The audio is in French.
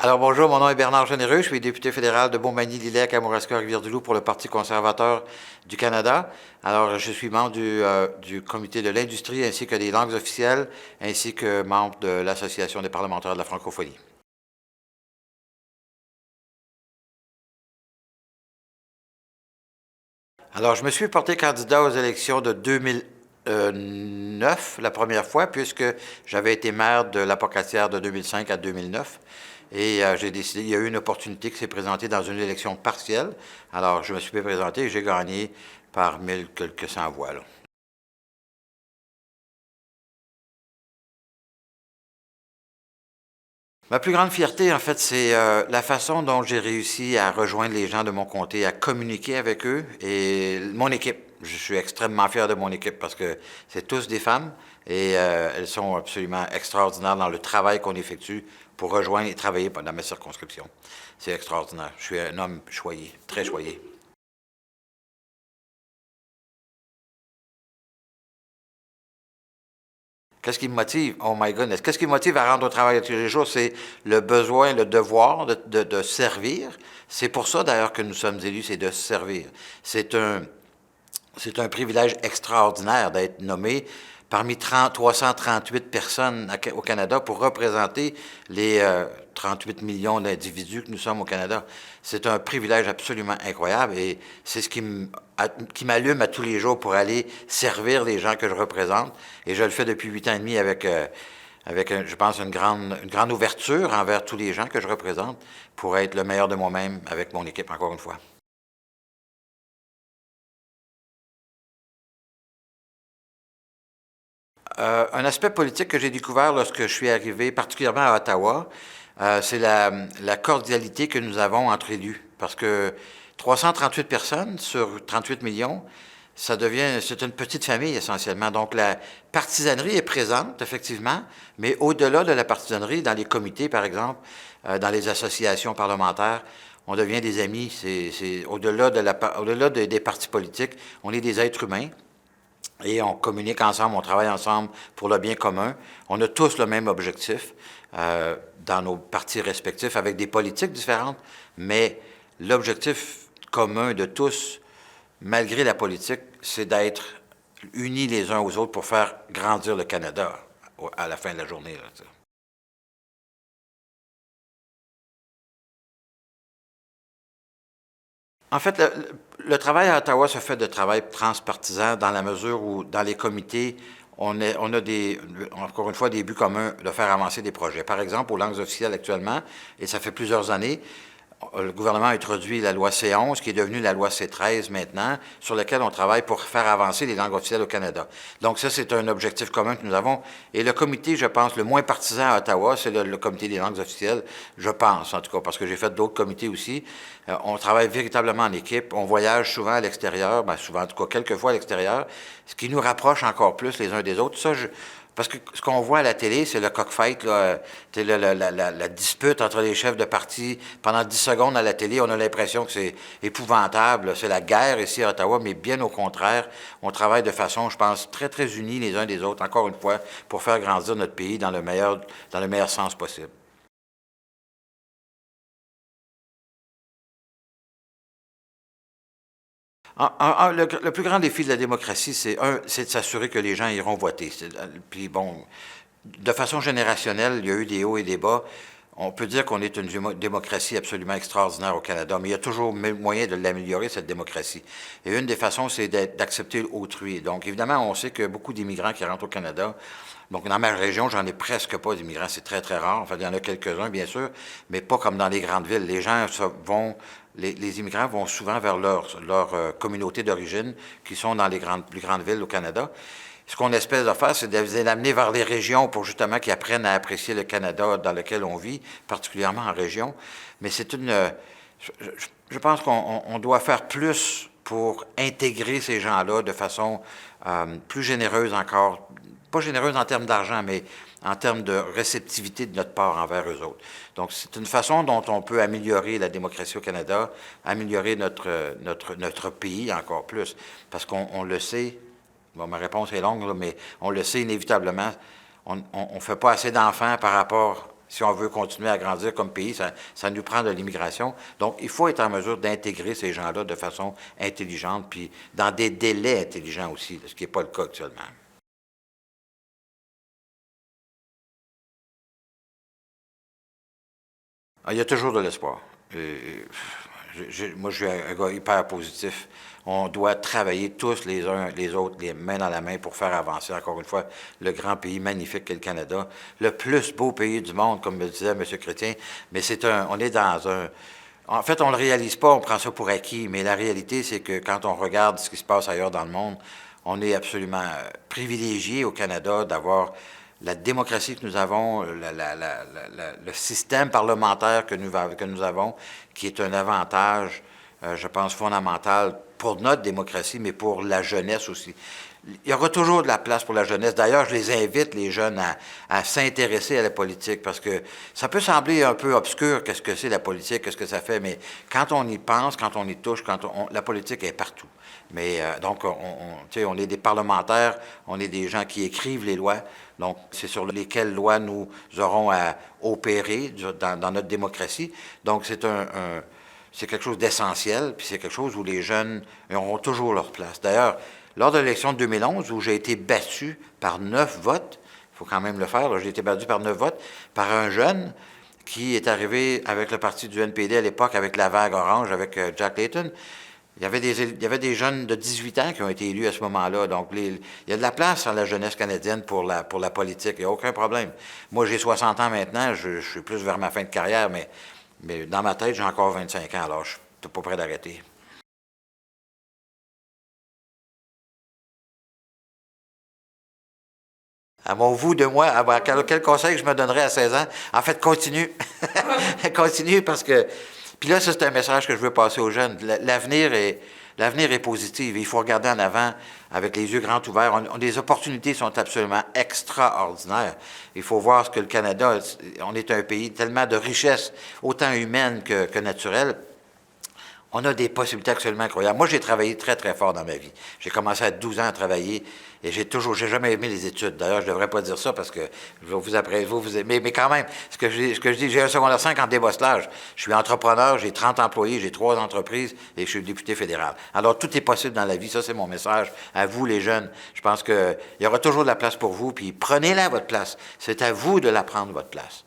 Alors bonjour, mon nom est Bernard Généreux, je suis député fédéral de Montmagny-Lillec, Kamouraska, Rivière-du-Loup pour le Parti conservateur du Canada. Alors je suis membre du comité de l'industrie ainsi que des langues officielles, ainsi que membre de l'Association des parlementaires de la francophonie. Alors je me suis porté candidat aux élections de 2009, la première fois, puisque j'avais été maire de la Pocatière de 2005 à 2009. Et j'ai décidé, il y a eu une opportunité qui s'est présentée dans une élection partielle. Alors, je me suis présenté et j'ai gagné par 1000 quelques cent voix. Là. Ma plus grande fierté, en fait, c'est la façon dont j'ai réussi à rejoindre les gens de mon comté, à communiquer avec eux et mon équipe. Je suis extrêmement fier de mon équipe parce que c'est tous des femmes et elles sont absolument extraordinaires dans le travail qu'on effectue pour rejoindre et travailler dans ma circonscription. C'est extraordinaire. Je suis un homme choyé, très choyé. Qu'est-ce qui me motive? Oh my goodness. Qu'est-ce qui me motive à rendre au travail tous les jours? C'est le besoin, le devoir de servir. C'est pour ça, d'ailleurs, que nous sommes élus, c'est de servir. C'est un privilège extraordinaire d'être nommé parmi 338 personnes au Canada pour représenter les 38 millions d'individus que nous sommes au Canada. C'est un privilège absolument incroyable et c'est ce qui m'allume à tous les jours pour aller servir les gens que je représente. Et je le fais depuis 8 ans et demi avec je pense, une grande ouverture envers tous les gens que je représente pour être le meilleur de moi-même avec mon équipe, encore une fois. Un aspect politique que j'ai découvert lorsque je suis arrivé, particulièrement à Ottawa, c'est la cordialité que nous avons entre élus. Parce que 338 personnes sur 38 millions, c'est une petite famille essentiellement. Donc la partisanerie est présente, effectivement, mais au-delà de la partisanerie, dans les comités, par exemple, dans les associations parlementaires, on devient des amis. C'est au-delà des partis politiques, on est des êtres humains. Et on communique ensemble, on travaille ensemble pour le bien commun. On a tous le même objectif dans nos partis respectifs avec des politiques différentes, mais l'objectif commun de tous, malgré la politique, c'est d'être unis les uns aux autres pour faire grandir le Canada à la fin de la journée. Là, en fait, le travail à Ottawa se fait de travail transpartisan dans la mesure où, dans les comités, on a encore une fois, des buts communs de faire avancer des projets. Par exemple, aux langues officielles actuellement, et ça fait plusieurs années, le gouvernement a introduit la loi C11, qui est devenue la loi C13 maintenant, sur laquelle on travaille pour faire avancer les langues officielles au Canada. Donc ça, c'est un objectif commun que nous avons. Et le comité, je pense, le moins partisan à Ottawa, c'est le comité des langues officielles, je pense, en tout cas, parce que j'ai fait d'autres comités aussi. On travaille véritablement en équipe, on voyage souvent à l'extérieur, ben souvent, en tout cas, quelques fois à l'extérieur, ce qui nous rapproche encore plus les uns des autres. Parce que ce qu'on voit à la télé, c'est le cockfight, là, la dispute entre les chefs de parti. Pendant 10 secondes à la télé, on a l'impression que c'est épouvantable. C'est la guerre ici à Ottawa, mais bien au contraire, on travaille de façon, je pense, très, très unis les uns des autres, encore une fois, pour faire grandir notre pays dans le meilleur sens possible. Le plus grand défi de la démocratie, c'est de s'assurer que les gens iront voter. Puis bon, de façon générationnelle, il y a eu des hauts et des bas. On peut dire qu'on est une démocratie absolument extraordinaire au Canada, mais il y a toujours moyen de l'améliorer, cette démocratie. Et une des façons, c'est d'accepter autrui. Donc, évidemment, on sait que beaucoup d'immigrants qui rentrent au Canada, donc dans ma région, j'en ai presque pas d'immigrants, c'est très, très rare. Enfin, il y en a quelques-uns, bien sûr, mais pas comme dans les grandes villes. Les immigrants vont souvent vers leur communauté d'origine, qui sont dans les plus grandes villes au Canada. Ce qu'on espère de faire, c'est de les amener vers les régions pour justement qu'ils apprennent à apprécier le Canada dans lequel on vit, particulièrement en région. Mais je pense qu'on doit faire plus pour intégrer ces gens-là de façon plus généreuse encore. Pas généreuse en termes d'argent, mais en termes de réceptivité de notre part envers eux autres. Donc, c'est une façon dont on peut améliorer la démocratie au Canada, améliorer notre pays encore plus, parce qu'on le sait. Bon, ma réponse est longue, là, mais on le sait inévitablement, on ne fait pas assez d'enfants par rapport Si on veut continuer à grandir comme pays, ça nous prend de l'immigration. Donc, il faut être en mesure d'intégrer ces gens-là de façon intelligente, puis dans des délais intelligents aussi, ce qui n'est pas le cas actuellement. Ah, il y a toujours de l'espoir. Moi, je suis un gars hyper positif. On doit travailler tous les uns les autres, les mains dans la main pour faire avancer, encore une fois, le grand pays magnifique qu'est le Canada. Le plus beau pays du monde, comme me disait M. Chrétien, mais on est dans un... En fait, on ne le réalise pas, on prend ça pour acquis, mais la réalité, c'est que quand on regarde ce qui se passe ailleurs dans le monde, on est absolument privilégié au Canada d'avoir la démocratie que nous avons, le système parlementaire que nous avons, qui est un avantage, je pense, fondamental pour notre démocratie, mais pour la jeunesse aussi. Il y aura toujours de la place pour la jeunesse. D'ailleurs, je les invite, les jeunes, à s'intéresser à la politique, parce que ça peut sembler un peu obscur, qu'est-ce que c'est la politique, qu'est-ce que ça fait, mais quand on y pense, quand on y touche, la politique est partout. Mais donc, on est des parlementaires, on est des gens qui écrivent les lois, donc c'est sur lesquelles lois nous aurons à opérer dans notre démocratie. Donc, c'est quelque chose d'essentiel, puis c'est quelque chose où les jeunes auront toujours leur place. D'ailleurs, lors de l'élection de 2011, où j'ai été battu par 9 votes, il faut quand même le faire, j'ai été battu par 9 votes, par un jeune qui est arrivé avec le parti du NPD à l'époque, avec la vague orange, avec Jack Layton. Il y avait des jeunes de 18 ans qui ont été élus à ce moment-là. Donc, il y a de la place dans la jeunesse canadienne pour la politique. Il n'y a aucun problème. Moi, j'ai 60 ans maintenant, je suis plus vers ma fin de carrière, mais dans ma tête, j'ai encore 25 ans, alors je suis pas prêt d'arrêter. À mon vous de moi, quel conseil je me donnerais à 16 ans? En fait, continue. Continue parce que... Puis là, ça, c'est un message que je veux passer aux jeunes. L'avenir est positif. Il faut regarder en avant avec les yeux grands ouverts. Les opportunités sont absolument extraordinaires. Il faut voir ce que le Canada... On est un pays tellement de richesses, autant humaines que naturelles. On a des possibilités absolument incroyables. Moi, j'ai travaillé très, très fort dans ma vie. J'ai commencé à 12 ans à travailler et j'ai jamais aimé les études. D'ailleurs, je ne devrais pas dire ça parce que vous aimez. Mais quand même, ce que je dis, j'ai un secondaire 5 en débosselage. Je suis entrepreneur, j'ai 30 employés, j'ai 3 entreprises et je suis député fédéral. Alors, tout est possible dans la vie. Ça, c'est mon message à vous, les jeunes. Je pense qu'il y aura toujours de la place pour vous, puis prenez-la, votre place. C'est à vous de la prendre, votre place.